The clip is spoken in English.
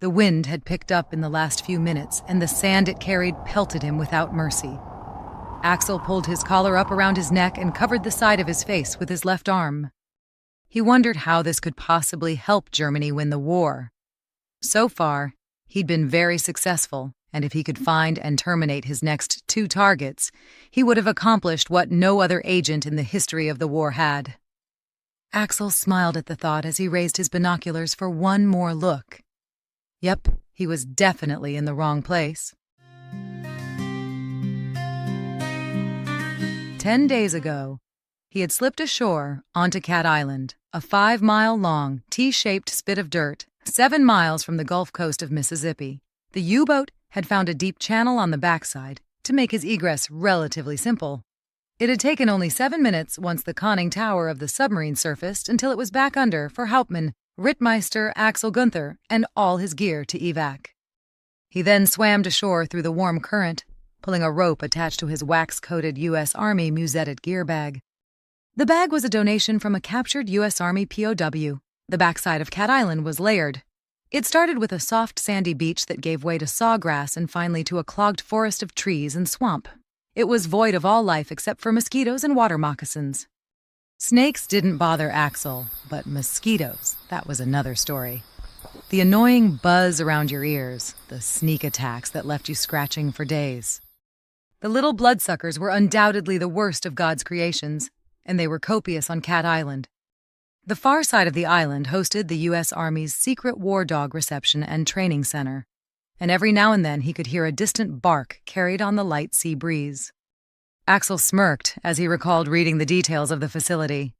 The wind had picked up in the last few minutes, and the sand it carried pelted him without mercy. Axel pulled his collar up around his neck and covered the side of his face with his left arm. He wondered how this could possibly help Germany win the war. So far, he'd been very successful, and if he could find and terminate his next 2 targets, he would have accomplished what no other agent in the history of the war had. Axel smiled at the thought as he raised his binoculars for one more look. Yep, he was definitely in the wrong place. 10 days ago, he had slipped ashore onto Cat Island, a 5-mile-long, T-shaped spit of dirt, 7 miles from the Gulf Coast of Mississippi. The U-boat had found a deep channel on the backside to make his egress relatively simple. It had taken only 7 minutes once the conning tower of the submarine surfaced until it was back under for Hauptmann Rittmeister Axel Gunther and all his gear to evac. He then swam to shore through the warm current, pulling a rope attached to his wax-coated U.S. Army musetted gear bag. The bag was a donation from a captured U.S. Army POW. The backside of Cat Island was layered. It started with a soft sandy beach that gave way to sawgrass and finally to a clogged forest of trees and swamp. It was void of all life except for mosquitoes and water moccasins. Snakes didn't bother Axel, but mosquitoes, that was another story. The annoying buzz around your ears, the sneak attacks that left you scratching for days. The little bloodsuckers were undoubtedly the worst of God's creations, and they were copious on Cat Island. The far side of the island hosted the U.S. Army's secret war dog reception and training center, and every now and then he could hear a distant bark carried on the light sea breeze. Axel smirked as he recalled reading the details of the facility.